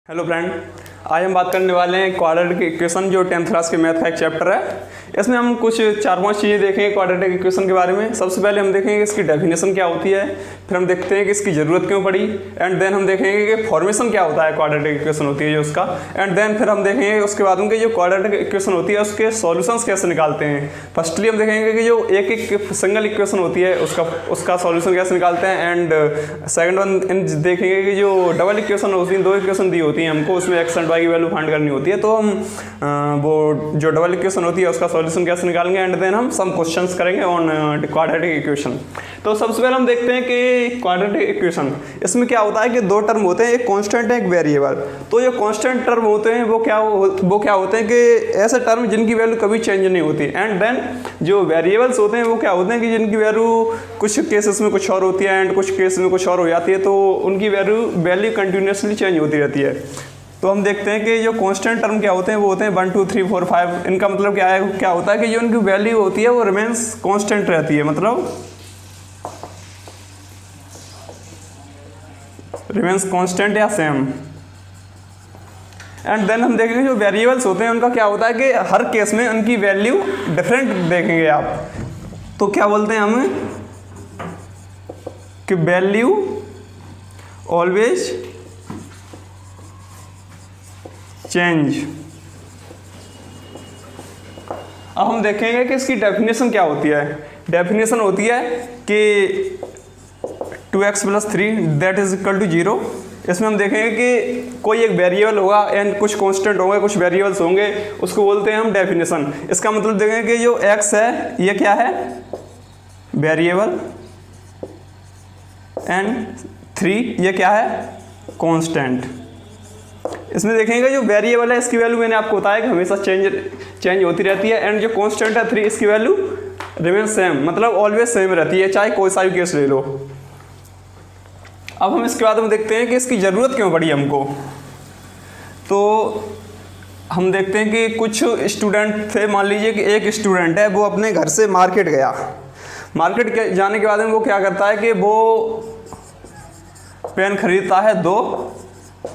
Hello friend, आज हम बात करने वाले हैं क्वाड्रेटिक इक्वेशन जो 10th क्लास के मैथ का एक चैप्टर है। इसमें हम कुछ 4-5 चीज़ें देखेंगे क्वाड्रेटिक इक्वेशन के बारे में। सबसे पहले हम देखेंगे कि इसकी डेफिनेशन क्या होती है, फिर हम देखते हैं कि इसकी ज़रूरत क्यों पड़ी, एंड देन हम देखेंगे कि फॉर्मेशन क्या होता है क्वाड्रेटिक इक्वेशन होती है जो उसका, एंड देन फिर हम देखेंगे उसके बाद उनकी जो क्वाड्रेटिक इक्वेशन होती है उसके सॉल्यूशंस कैसे निकालते हैं। फर्स्टली हम देखेंगे कि जो एक सिंगल इक्वेशन होती है उसका सॉल्यूशन कैसे निकालते हैं, एंड सेकंड वन देखेंगे कि जो डबल इक्वेशन होती है, 2 इक्वेशन दी होती हैं हमको, उसमें एक्स एंड वाई की वैल्यू फाइंड करनी होती है, तो हम वो जो डबल इक्वेशन होती है उसका सॉल्यूशन कैसे निकालेंगे, एंड देन हम सम क्वेश्चंस करेंगे ऑन क्वाड्रेटिक इक्वेशन। तो सबसे पहले हम देखते हैं कि क्वाड्रेटिक इक्वेशन इसमें क्या होता है कि 2 टर्म होते हैं, एक कांस्टेंट है एक वेरिएबल। तो जो कांस्टेंट टर्म होते हैं वो क्या होते हैं कि ऐसे टर्म जिनकी वैल्यू कभी चेंज नहीं होती, एंड देन जो वेरिएबल्स होते हैं वो क्या होते हैं कि जिनकी वैल्यू कुछ केसेस में कुछ और होती है एंड कुछ केस में कुछ और हो जाती है, तो उनकी वैल्यू कंटिन्यूसली चेंज होती रहती है। तो हम देखते हैं कि जो कांस्टेंट टर्म क्या होते हैं वो होते हैं 1 2 3 4 5। इनका मतलब क्या होता है कि जो उनकी वैल्यू होती है वो रिमेन्स कांस्टेंट रहती है, मतलब रिमेन्स कांस्टेंट या सेम। एंड देन हम देखेंगे जो वेरिएबल्स होते हैं उनका क्या होता है कि हर केस में उनकी वैल्यू डिफरेंट देखेंगे आप। तो क्या बोलते हैं हम कि वैल्यू ऑलवेज चेंज। अब हम देखेंगे कि इसकी डेफिनेशन क्या होती है। डेफिनेशन होती है कि 2x + 3 that is equal to 0। इसमें हम देखेंगे कि कोई एक वेरिएबल होगा एंड कुछ कांस्टेंट होंगे, कुछ वेरिएबल्स होंगे, उसको बोलते हैं हम डेफिनेशन। इसका मतलब देखेंगे कि जो x है ये क्या है, वेरिएबल, एंड 3 ये क्या है, कांस्टेंट। इसमें देखेंगे जो वेरिएबल है इसकी वैल्यू मैंने आपको बताया कि हमेशा चेंज होती रहती है, एंड जो कांस्टेंट है 3 इसकी वैल्यू रिमेन सेम, मतलब ऑलवेज सेम रहती है, चाहे कोई सा भी केस ले लो। अब हम इसके बाद हम देखते हैं कि इसकी ज़रूरत क्यों पड़ी हमको। तो हम देखते हैं कि कुछ स्टूडेंट थे, मान लीजिए कि एक स्टूडेंट है वो अपने घर से मार्केट गया। मार्केट के जाने के बाद में वो क्या करता है कि वो पेन खरीदता है 2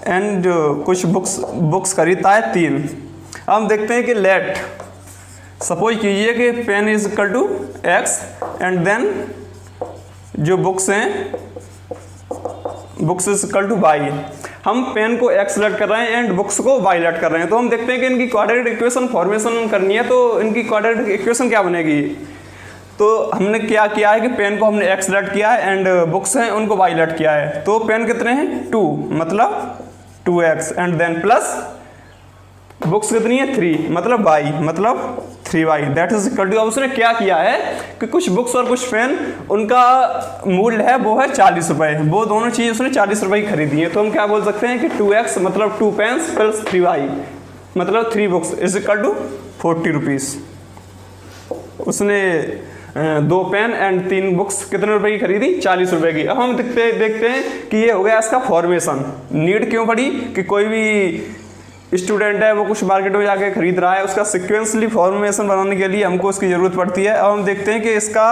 एंड कुछ बुक्स खरीदता है 3। अब हम देखते हैं कि लेट सपोज कीजिए कि pen is equal to x and then जो बुक्स हैं books is equal to y। हम पेन को x लेट कर रहे हैं एंड बुक्स को y लेट कर रहे हैं। तो हम देखते हैं कि इनकी क्वाड्रेटिक इक्वेशन फॉर्मेशन करनी है, तो इनकी क्वाड्रेटिक इक्वेशन क्या बनेगी। तो हमने क्या किया है कि पेन को हमने x लेट किया है एंड बुक्स हैं उनको y लेट किया है। तो पेन कितने हैं 2, मतलब 2x, and then plus books कितनी है 3, मतलब y, मतलब 3y that is equal to. अब उसने क्या किया है कि कुछ बुक्स और कुछ पेन उनका मूल्य है वो है 40 रुपये, वो दोनों चीज़ उसने 40 रुपये की खरीदी है। तो हम क्या बोल सकते हैं कि 2x मतलब 2 पेन्स प्लस 3y मतलब 3 books is equal to 40 rupees. उसने 2 पेन एंड 3 बुक्स कितने रुपए की खरीदी, 40 रुपए की। अब हम देखते हैं कि ये हो गया इसका फॉर्मेशन। नीड क्यों पड़ी कि कोई भी स्टूडेंट है वो कुछ मार्केट में जाके खरीद रहा है, उसका सिक्वेंसली फॉर्मेशन बनाने के लिए हमको इसकी ज़रूरत पड़ती है। अब हम देखते हैं कि इसका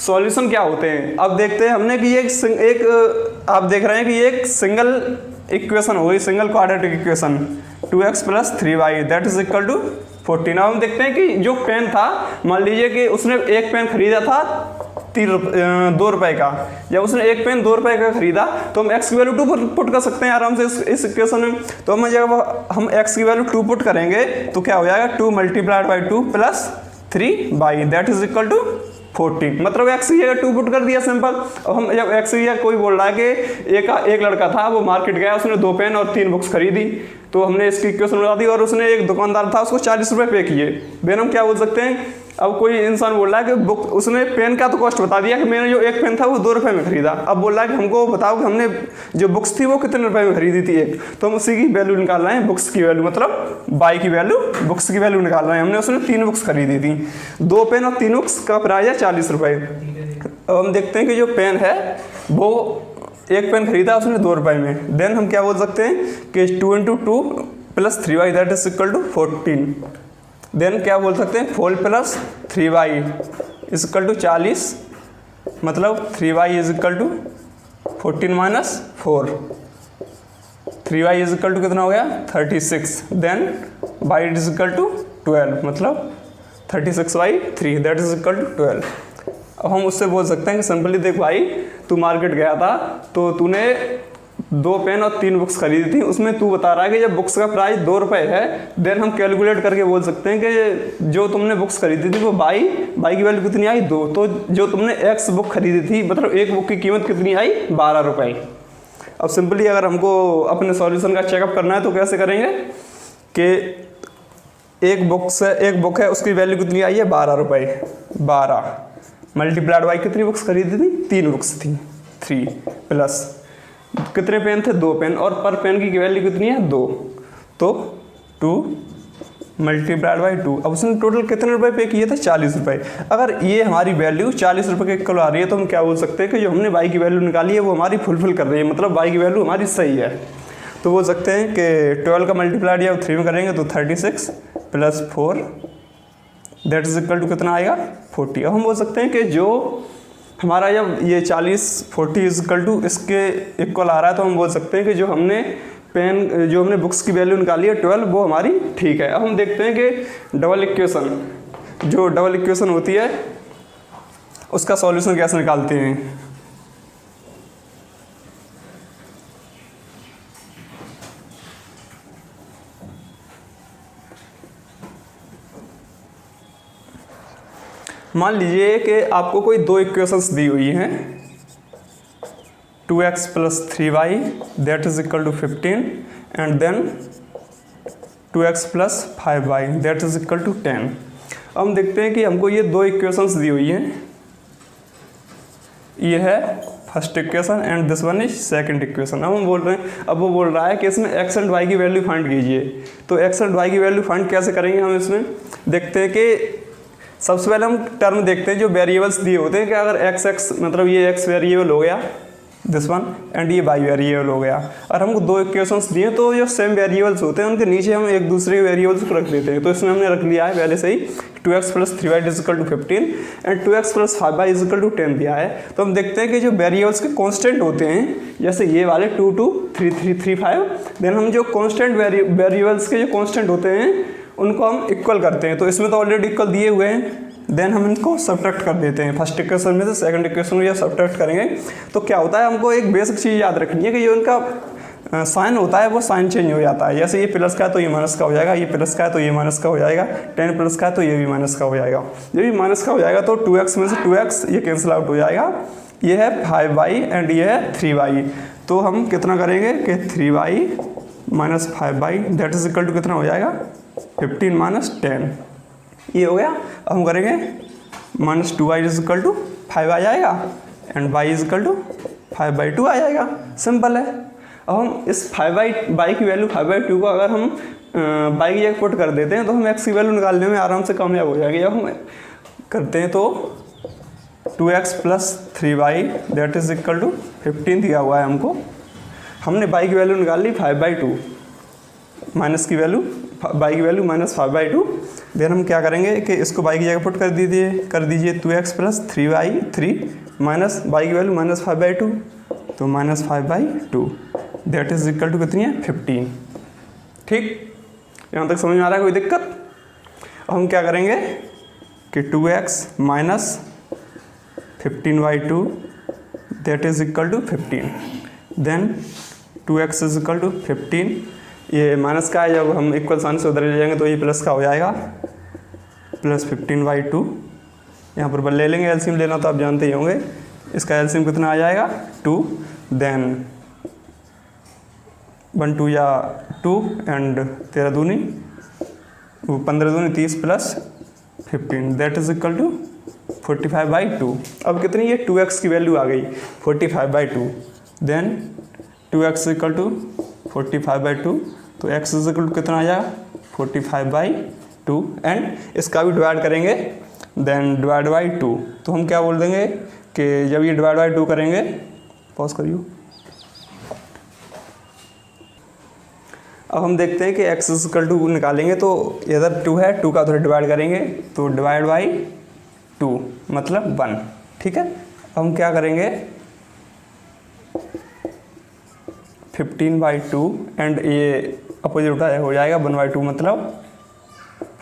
सॉल्यूशन क्या होते हैं। अब देखते हैं हमने कि ये एक आप देख रहे हैं कि ये एक सिंगल इक्वेशन हो गई, single quadratic equation 2x + 3y that is equal to 14। अब हम देखते हैं कि जो पेन था, मान लीजिए कि उसने एक पेन खरीदा था 2 रुपए का। जब उसने एक पेन 2 रुपए का खरीदा तो हम x की वैल्यू 2 पुट कर सकते हैं आराम से इस इक्वेशन में। तो हम जब हम x की वैल्यू 2 पुट करेंगे तो क्या हो जाएगा 2 × 2 + 3y that is equal to 14, मतलब x की जगह 2 पुट कर दिया सिंपल। अब हम जब x की जगह कोई बोल रहा है कि एक लड़का था वो मार्केट गया, उसने 2 पेन और 3 बुक्स खरीदी, तो हमने इसकी इक्वेशन बता दी, और उसने एक दुकानदार था उसको 40 रुपये पे किए। देन हम क्या बोल सकते हैं, अब कोई इंसान बोल रहा है कि बुक उसने पेन का तो कॉस्ट बता दिया कि मैंने जो एक पेन था वो 2 रुपये में खरीदा। अब बोल रहा है कि हमको बताओ कि हमने जो बुक्स थी वो कितने रुपए में खरीदी थी एक। तो हम उसी की वैल्यू निकाल रहे हैं, बुक्स की वैल्यू, मतलब बाई की वैल्यू बुक्स की वैल्यू निकाल रहे हैं। हमने उसने 3 बुक्स खरीदी थी, 2 पेन और 3 बुक्स का प्राइस है 40 रुपये। अब हम देखते हैं कि जो पेन है वो एक पेन खरीदा उसने 2 रुपये में। देन हम क्या बोल सकते हैं कि 2 × 2 + 3y that is equal to 14। Then क्या बोल सकते हैं 4 + 3y इज इक्वल टू 40, मतलब 3y is equal to 14 - 4। 3y is equal to कितना हो गया 36, then y is equal to 12, मतलब 36/3 दैट इज इक्वल टू 12। अब हम उससे बोल सकते हैं कि सिंपली देख भाई, तू मार्केट गया था तो तूने 2 पेन और 3 बुक्स खरीदी थी, उसमें तू बता रहा है कि जब बुक्स का प्राइस 2 रुपये है, देन हम कैलकुलेट करके बोल सकते हैं कि जो तुमने बुक्स खरीदी थी वो बाई की वैल्यू कितनी आई 2, तो जो तुमने x बुक खरीदी थी मतलब एक बुक की कीमत कितनी आई 12 रुपये। अब सिंपली अगर हमको अपने सॉल्यूशन का चेकअप करना है तो कैसे करेंगे कि एक बुक है उसकी वैल्यू कितनी आई है 12 रुपये, 12 मल्टीप्लाइड बाई कितनी बुक्स खरीदी थी 3 बुक्स थी, 3 प्लस कितने पेन थे 2 पेन, और पर पेन की वैल्यू कितनी है 2, तो 2 मल्टीप्लाइड बाई 2। अब उसने टोटल कितने रुपए पे किए थे 40 रुपये। अगर ये हमारी वैल्यू 40 रुपये के इक्वल आ रही है तो हम क्या बोल सकते हैं कि जो हमने बाई की वैल्यू निकाली है वो हमारी फुलफिल कर रही है, मतलब बाई की वैल्यू हमारी सही है। तो बोल सकते हैं कि 12 का मल्टीप्लाइड या 3 में करेंगे तो 36 plus 4 that is equal to कितना आएगा 40। अब हम बोल सकते हैं कि जो हमारा जब ये 40 इज इक्वल टू इसके इक्वल आ रहा है तो हम बोल सकते हैं कि जो हमने बुक्स की वैल्यू निकाली है 12 वो हमारी ठीक है। अब हम देखते हैं कि डबल इक्वेशन होती है उसका सॉल्यूशन कैसे निकालते हैं। मान लीजिए कि आपको कोई 2 इक्वेशंस दी हुई हैं, 2x + 3y that is equal to 15 and then 2x + 5y that is equal to 10। अब हम देखते हैं कि हमको ये 2 इक्वेशंस दी हुई हैं, ये है first equation and this one is second equation. अब हम बोल रहे हैं, अब वो बोल रहा है कि इसमें x एंड y की वैल्यू फाइंड कीजिए। तो x एंड y की वैल्यू फाइंड कैसे करेंगे, हम इसमें देखते हैं कि सबसे पहले हम टर्म देखते हैं जो वेरिएबल्स दिए होते हैं कि अगर x मतलब ये x वेरिएबल हो गया दिस वन एंड ये y वेरिएबल हो गया, और हमको 2 इक्वेशंस दिए तो जो सेम वेरिएबल्स होते हैं उनके नीचे हम एक दूसरे के वेरिएबल्स को रख देते हैं। तो इसमें हमने रख लिया है पहले से ही 2x + 3y is equal to 15 and 2x + 5y is equal to 10 दिया है। तो हम देखते हैं कि जो वेरिएबल्स के कांस्टेंट होते हैं जैसे ये वाले 2 2 3 3 3 5, देन हम जो कांस्टेंट वेरिएबल्स के जो कांस्टेंट होते हैं उनको हम इक्वल करते हैं। तो इसमें तो ऑलरेडी इक्वल दिए हुए हैं, देन हम इनको सब्ट्रैक्ट कर देते हैं। फर्स्ट इक्वेशन में से सेकंड इक्वेशन में जब सब्ट्रैक्ट करेंगे तो क्या होता है, हमको एक बेसिक चीज़ याद रखनी है कि जो इनका साइन होता है वो साइन चेंज हो जाता है। जैसे ये प्लस का है तो ये माइनस का हो जाएगा, ये प्लस का है तो ये माइनस का हो जाएगा, 10 प्लस का है तो ये भी माइनस का हो जाएगा। जब ये माइनस का हो जाएगा तो 2x में से 2x ये कैंसिल आउट हो जाएगा, ये है 5y एंड ये है 3y। तो हम कितना करेंगे कि 3y - 5y that is equal to कितना हो जाएगा 15 - 10, ये हो गया। अब हम करेंगे -2y इज इक्वल टू 5 आ जाएगा and y is equal to 5/2 आ जाएगा, सिंपल है। अब हम इस 5y की वैल्यू 5/2 को अगर हम y की जगह पुट कर देते हैं तो हम x की वैल्यू निकालने में आराम से कामयाब हो जाएगी। जब हम करते हैं तो 2x + 3y that is equal to 15 दिया हुआ है हमको, हमने y की वैल्यू निकाल ली 5/2 माइनस की वैल्यू y की वैल्यू -5/2। देन हम क्या करेंगे कि इसको y की जगह पुट कर दीजिए 2x + 3y माइनस y की वैल्यू -5/2 तो -5/2 दैट इज इक्वल टू कितनी है 15। ठीक, यहाँ तक समझ में आ रहा है, कोई दिक्कत? अब हम क्या करेंगे कि 2x - 15/2 that is equal to 15, then 2x is equal to 15, ये माइनस का है, जब हम इक्वल साइन से उधर ले जाएंगे तो ये प्लस का हो जाएगा प्लस 15/2। यहाँ पर ले लेंगे, एलसीएम लेना तो आप जानते ही होंगे, इसका एलसीएम कितना आ जाएगा 2, देन 1 2 या 2 एंड 13 दूनी 15 दूनी 30 plus 15 that is equal to 45/2। अब कितनी ये 2x की वैल्यू आ गई 45/2, देन 2x इक्वल टू 45/2 तो x इज इक्वल टू कितना आ जाएगा 45/2 एंड इसका भी डिवाइड करेंगे देन डिवाइड बाई 2। तो हम क्या बोल देंगे कि जब ये डिवाइड बाई 2 करेंगे, पॉज करियो, अब हम देखते हैं कि x इज इक्वल टू निकालेंगे तो इधर 2 है, 2 का उधर डिवाइड करेंगे तो डिवाइड बाई 2 मतलब 1। ठीक है, अब हम क्या करेंगे 15/2 एंड ये अपोजिट उठाया हो जाएगा 1/2 मतलब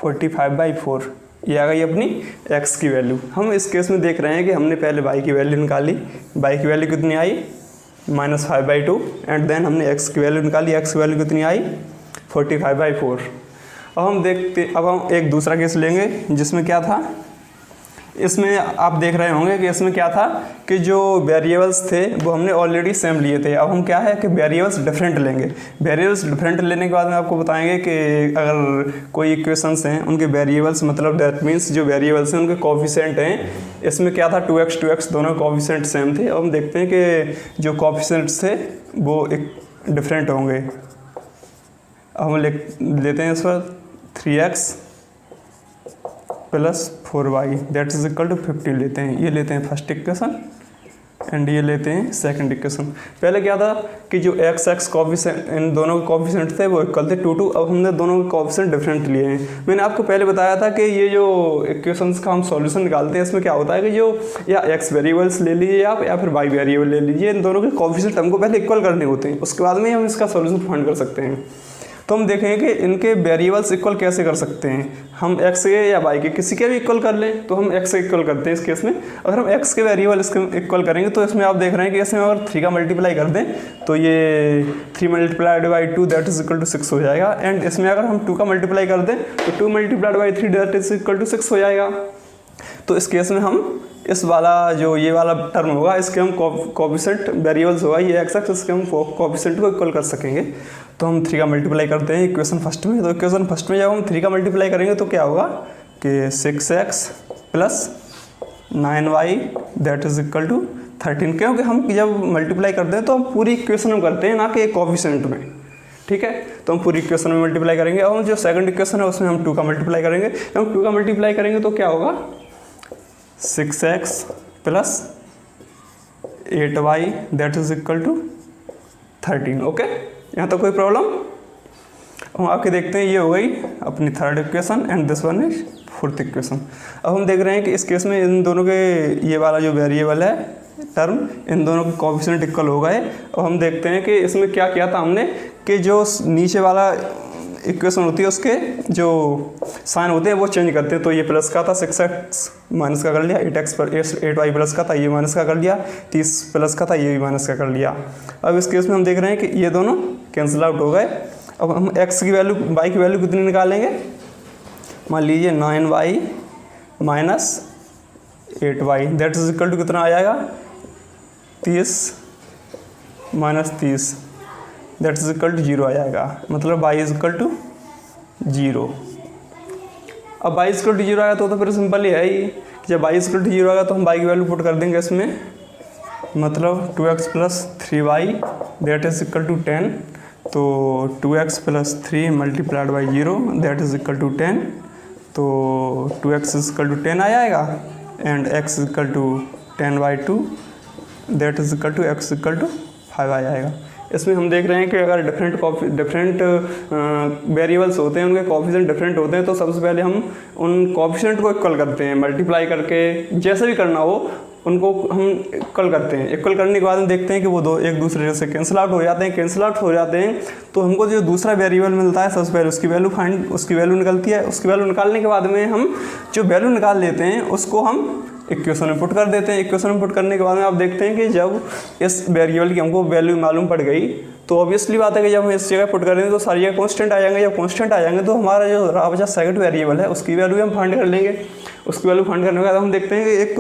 45/4। ये आ गई अपनी x की वैल्यू। हम इस केस में देख रहे हैं कि हमने पहले y की वैल्यू निकाली, y की वैल्यू कितनी आई -5/2 एंड देन हमने x की वैल्यू निकाली, x की वैल्यू कितनी आई 45/4। अब हम एक दूसरा केस लेंगे जिसमें क्या था, इसमें आप देख रहे होंगे कि इसमें क्या था कि जो वेरिएबल्स थे वो हमने ऑलरेडी सेम लिए थे। अब हम क्या है कि वेरिएबल्स डिफरेंट लेंगे। वेरिएबल्स डिफरेंट लेने के बाद में आपको बताएंगे कि अगर कोई इक्वेशंस हैं उनके वेरिएबल्स मतलब दैट मीन्स जो वेरिएबल्स हैं उनके कोफिशिएंट हैं। इसमें क्या था 2x दोनों कोफिशिएंट सेम थे। अब हम देखते हैं कि जो कोफिशिएंट्स थे वो एक डिफरेंट होंगे। अब हम लेते हैं इस पर 3x + 4y that is equal to 15 लेते हैं। ये लेते हैं फर्स्ट इक्वेशन एंड ये लेते हैं सेकंड इक्वेशन। पहले क्या था कि जो x कोफिशिएंट इन दोनों के कोफिशिएंट थे वो इक्वल थे 2। अब हमने दोनों के कोफिशिएंट डिफरेंट लिए हैं। मैंने आपको पहले बताया था कि ये जो इक्वेशंस का हम सॉल्यूशन निकालते हैं इसमें क्या होता है कि जो या x वेरिएबल्स ले लीजिए आप या फिर y वेरिएबल ले लीजिए, इन दोनों के कोफिशिएंट हमको पहले इक्वल करने होते हैं, उसके बाद में हम इसका सॉल्यूशन फाइंड कर सकते हैं। तो हम देखेंगे कि इनके वेरिएबल्स इक्वल कैसे कर सकते हैं। हम x के या y के किसी के भी इक्वल कर लें तो हम x से इक्वल करते हैं। इस केस में अगर हम x के वेरिएबल इसके इक्वल करेंगे तो इसमें आप देख रहे हैं कि इसमें अगर 3 का मल्टीप्लाई कर दें तो ये 3 × 2 दैट इज इक्वल टू 6 हो जाएगा। एंड इसमें अगर हम 2 का मल्टीप्लाई कर दें तो 2 × 3 दैट इज इक्वल टू 6 हो जाएगा। तो इस केस में हम इस वाला जो ये वाला टर्म होगा इसके हम कोफिशिएंट वेरिएबल्स होगा ये x इसके हम कोफिशिएंट को इक्वल कर सकेंगे। तो हम 3 का मल्टीप्लाई करते हैं इक्वेशन फर्स्ट में। तो इक्वेशन फर्स्ट में जब हम 3 का मल्टीप्लाई करेंगे तो क्या होगा कि 6x + 9y that is equal to 13। क्योंकि हम जब मल्टीप्लाई करते हैं तो हम पूरी इक्वेशन में करते हैं ना कि एक कोफिशिएंट में, ठीक है। तो हम पूरी इक्वेशन में मल्टीप्लाई करेंगे और जो सेकंड इक्वेशन है उसमें हम 2 का मल्टीप्लाई करेंगे। जब हम 2 का मल्टीप्लाई करेंगे तो क्या होगा 6x + 8y that is equal to 13। Okay, यहाँ तो कोई प्रॉब्लम। हम आके देखते हैं ये हो गई अपनी third equation and this one is fourth equation. अब हम देख रहे हैं कि इस केस में इन दोनों के ये वाला जो वेरिएबल है टर्म इन दोनों के कोफिशिएंट इक्वल हो गए। अब हम देखते हैं कि इसमें क्या किया था हमने कि जो नीचे वाला इक्वेशन होती है उसके जो साइन होते हैं वो चेंज करते हैं। तो ये प्लस का था 6x माइनस का कर लिया, 8y प्लस का था ये माइनस का कर लिया, 30 प्लस का था ये भी माइनस का कर लिया। अब इस केस में हम देख रहे हैं कि ये दोनों कैंसिल आउट हो गए। अब हम x की वैल्यू y की वैल्यू कितनी निकालेंगे, मान लीजिए 9y - 8y that is equal to कितना आ जाएगा 30 - 30 दैट इज इक्वल टू 0 आ जाएगा। मतलब y इज इक्वल टू 0। अब y इज इक्वल टू 0 आएगा तो फिर सिंपल ही है ही, जब y इज इक्वल टू 0 आएगा तो हम y की वैल्यू पुट कर देंगे इसमें। मतलब 2x + 3y that is equal to 10। तो 2x + 3 × 0 that is equal to 10। तो 2x इज इक्वल टू 10 आ जाएगा and x is equal to 10/2 that is equal to x equal to 5 आ जाएगा। इसमें हम देख रहे हैं कि अगर डिफरेंट वेरिएबल्स होते हैं उनके कोफिशिएंट डिफरेंट होते हैं तो सबसे पहले हम उन कोफिशिएंट को इक्वल करते हैं, मल्टीप्लाई करके जैसे भी करना हो उनको हम इक्वल करते हैं। इक्वल करने के बाद हम देखते हैं कि वो दो एक दूसरे से कैंसिल आउट हो जाते हैं। कैंसिल आउट हो जाते हैं तो हमको जो दूसरा वेरिएबल मिलता है सबसे पहले उसकी वैल्यू निकलती है। उसकी वैल्यू निकालने के बाद में हम जो वैल्यू निकाल लेते हैं उसको हम इक्वेशन में पुट कर देते हैं। इक्वेशन में पुट करने के बाद में आप देखते हैं कि जब इस वेरिएबल की हमको वैल्यू मालूम पड़ गई तो ऑब्वियसली बात है कि जब हम इस जगह पुट करेंगे तो सारी जगह कॉन्स्टेंट आ जाएंगे। जब कॉन्स्टेंट आ जाएंगे तो हमारा जो रहा बचा सेकंड वेरिएबल है उसकी वैल्यू हम फाइंड कर लेंगे। उसकी वैल्यू फाइंड करने के बाद हम देखते हैं कि एक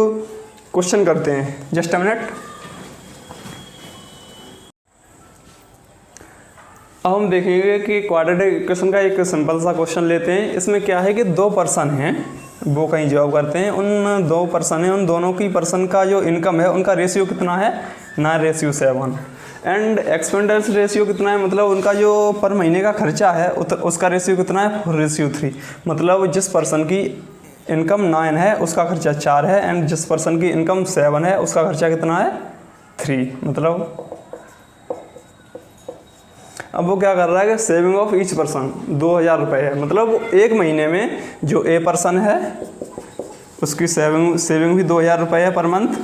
क्वेश्चन करते हैं। Just a minute. अब हम देखेंगे कि क्वाड्रेटिक इक्वेशन का एक सिंपल सा क्वेश्चन लेते हैं। इसमें क्या है कि 2 पर्सन हैं वो कहीं जॉब करते हैं। उन 2 पर्सन हैं, उन दोनों की पर्सन का जो इनकम है उनका रेशियो कितना है 9:7 एंड एक्सपेंडिचर्स रेशियो कितना है, मतलब उनका जो पर महीने का खर्चा है उसका रेशियो कितना है 4:3। मतलब जिस पर्सन की इनकम 9 है उसका खर्चा 4 है एंड जिस पर्सन की इनकम 7 है उसका खर्चा कितना है 3। मतलब अब वो क्या कर रहा है कि सेविंग ऑफ ईच पर्सन 2000 रुपये है। मतलब एक महीने में जो ए पर्सन है उसकी सेविंग भी 2000 रुपये है पर मंथ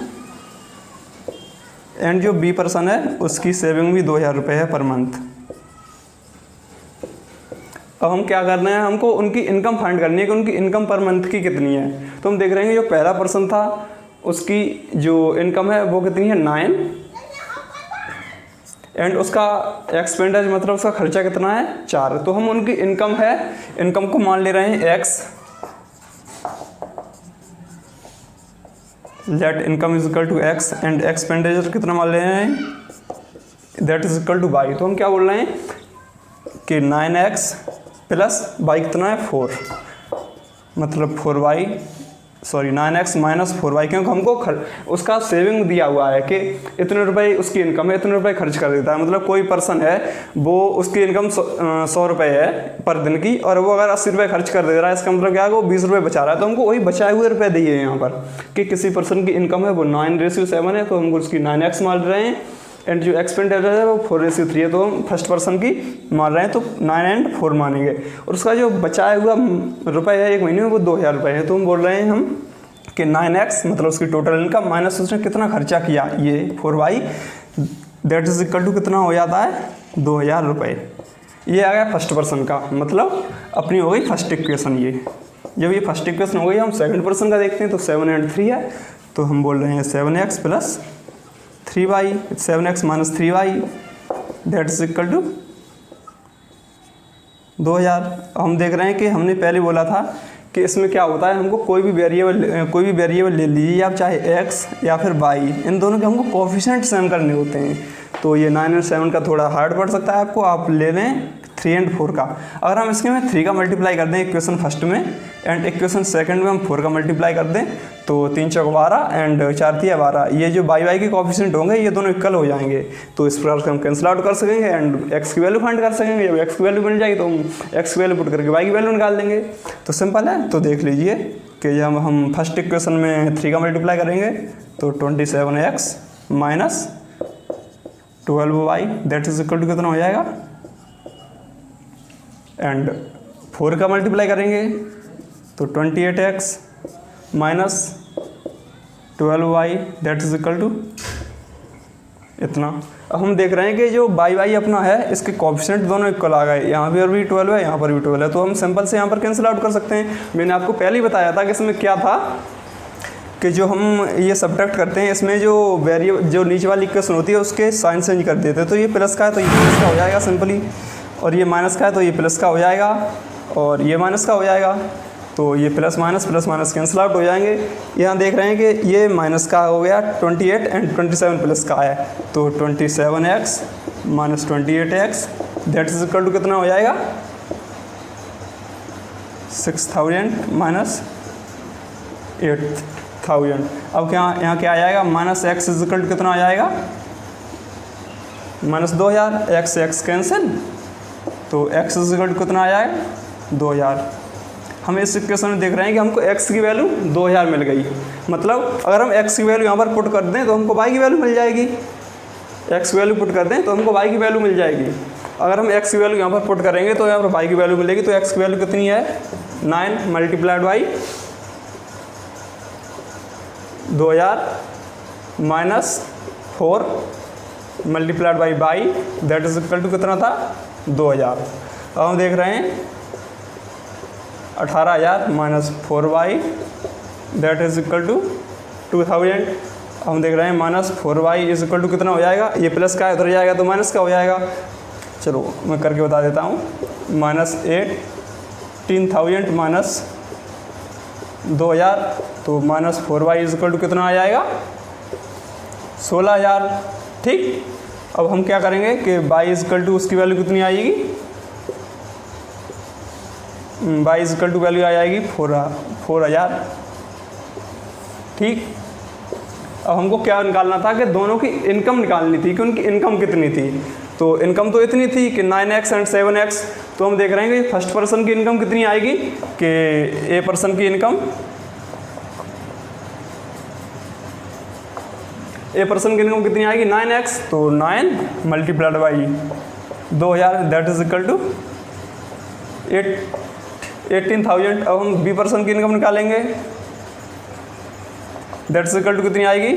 एंड जो बी पर्सन है उसकी सेविंग भी 2000 रुपये है पर मंथ। अब हम क्या कर रहे हैं, हमको उनकी इनकम फाइंड करनी है कि उनकी इनकम पर मंथ की कितनी है। तो हम देख रहे हैं जो पहला पर्सन था उसकी जो इनकम है वो कितनी है 9, एंड उसका एक्सपेंडिचर मतलब उसका खर्चा कितना है 4। तो हम उनकी इनकम है, इनकम को मान ले रहे हैं x, let income is equal to x and expenditure कितना मान ले रहे हैं that is equal to y। तो हम क्या बोल रहे हैं कि 9x प्लस y कितना है 4, मतलब 9x माइनस 4y, क्योंकि हमको उसका सेविंग दिया हुआ है कि इतने रुपए उसकी इनकम है, इतने रुपए खर्च कर देता है। मतलब कोई पर्सन है वो उसकी इनकम 100 रुपये है पर दिन की, और वो अगर 80 रुपये खर्च कर दे रहा है, इसका मतलब क्या है वो 20 रुपये बचा रहा है। तो हमको वही बचाए हुए रुपये दिए हैं यहाँ पर कि किसी पर्सन की इनकम है वो 9:7 है, तो हमको उसकी 9x मान रहे हैं, एंड जो एक्सपेंडिचर है वो 4:3 है, तो हम फर्स्ट पर्सन की मान रहे हैं तो 9 और 4 मानेंगे। और उसका जो बचाया हुआ रुपये है एक महीने में वो 2000 रुपये है। तो हम बोल रहे हैं हम कि 9x मतलब उसकी टोटल इनकम माइनस उसने कितना खर्चा किया ये 4y, that is equal to कितना हो जाता है 2000 रुपये। ये आ गया फर्स्ट पर्सन का, मतलब अपनी हो गई फर्स्ट इक्वेशन। ये जब ये फर्स्ट इक्वेशन हो गई हम सेकंड पर्सन का देखते हैं तो 7 और 3 है, तो हम बोल रहे हैं 7x plus 3y, 7x minus 3y that is equal to 2000। हम देख रहे हैं कि हमने पहले बोला था कि इसमें क्या होता है, हमको कोई भी वेरिएबल ले लीजिए आप, चाहे x या फिर y, इन दोनों के हमको कोफिशिएंट सेम करने होते हैं। तो ये 9 और 7 का थोड़ा हार्ड पड़ सकता है आपको, आप ले लें 3 और 4 का। अगर हम इसके में 3 का मल्टीप्लाई कर दें इक्वेशन फर्स्ट में, एंड इक्वेशन सेकंड में हम 4 का मल्टीप्लाई कर दें, तो 3 चौक 12 एंड 4 तिया 12, ये जो y के कोफिशिएंट होंगे ये दोनों इक्वल हो जाएंगे। तो इस प्रकार से हम कैंसिल आउट कर सकेंगे एंड x की वैल्यू फाइंड कर सकेंगे। जब x की वैल्यू मिल जाएगी तो हम x की वैल्यू पुट करके y की वैल्यू निकाल देंगे। तो सिंपल है। तो देख लीजिए कि जब हम फर्स्ट इक्वेशन में 3 का मल्टीप्लाई करेंगे तो 27x minus 12y that is equal to कितना हो जाएगा, एंड 4 का मल्टीप्लाई करेंगे तो 28x minus 12y that is equal to इतना। अब हम देख रहे हैं कि जो y अपना है इसके कोफिशिएंट दोनों इक्वल आ गए, यहाँ पर भी 12 है, यहाँ पर भी 12 है, तो हम सिंपल से यहाँ पर कैंसिल आउट कर सकते हैं। मैंने आपको पहले ही बताया था कि इसमें क्या था कि जो हम ये सब्ट्रैक्ट करते हैं इसमें जो वेरिएबल जो नीचे वाली इक्वेशन होती है उसके साइन चेंज कर देते हैं। तो ये प्लस का है तो ये प्लस का हो जाएगा सिंपली, और ये माइनस का है तो ये प्लस का हो जाएगा, और ये माइनस का हो जाएगा। तो ये प्लस माइनस कैंसिल आउट हो जाएंगे। यहाँ देख रहे हैं कि ये माइनस का हो गया 28 एंड 27 प्लस का है, तो 27x minus 28x that is equal to कितना हो जाएगा 6000 माइनस 8000। अब क्या यहाँ क्या आ जाएगा, minus x is equal to कितना आ जाएगा माइनस 2000, x कैंसिल, तो x इज इक्वल टू कितना आ जाएगा 2000। हम इस इक्वेशन में देख रहे हैं कि हमको x की वैल्यू 2000 मिल गई, मतलब अगर हम x की वैल्यू यहाँ पर पुट कर दें तो हमको y की वैल्यू मिल जाएगी। x की वैल्यू पुट कर दें तो हमको y की वैल्यू मिल जाएगी। अगर हम x की वैल्यू यहाँ पर पुट करेंगे तो यहाँ पर y की वैल्यू मिलेगी। तो x की वैल्यू कितनी है 9 multiplied by 2000 minus 4 multiplied by by that is equal to कितना था 2000। अब हम देख रहे हैं 18000 minus 4y that is equal to 2000। हम देख रहे हैं minus 4y is equal to कितना हो जाएगा, ये प्लस का उधर जाएगा तो माइनस का हो जाएगा। चलो मैं करके बता देता हूँ, माइनस 18,000 माइनस 2000, तो minus 4y is equal to कितना आ जाएगा 16,000। ठीक, अब हम क्या करेंगे कि y इज इक्वल टू उसकी वैल्यू कितनी आएगी, y is equal to value आ जाएगी 4000। ठीक, अब हमको क्या निकालना था कि दोनों की इनकम निकालनी थी कि उनकी इनकम कितनी थी। तो इनकम तो इतनी थी कि 9x एंड 7x। तो हम देख रहे हैं कि फर्स्ट पर्सन की इनकम कितनी आएगी कि ए पर्सन की इनकम कितनी आएगी 9x, तो 9 multiplied by 2000 that is equal to 18,000। अब हम बी पर्सन की इनकम निकालेंगे, दैट इज इक्वल टू कितनी आएगी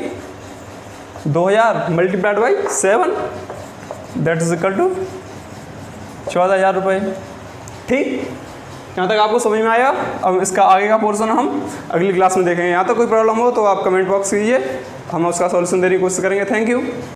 2000 multiplied by 7 that is equal to 14,000 रुपये। ठीक, यहाँ तक आपको समझ में आया। अब इसका आगे का पोर्शन हम अगली क्लास में देखेंगे। यहाँ तक कोई प्रॉब्लम हो तो आप कमेंट बॉक्स कीजिए, हम उसका सॉल्यूशन देने की कोशिश करेंगे। Thank you.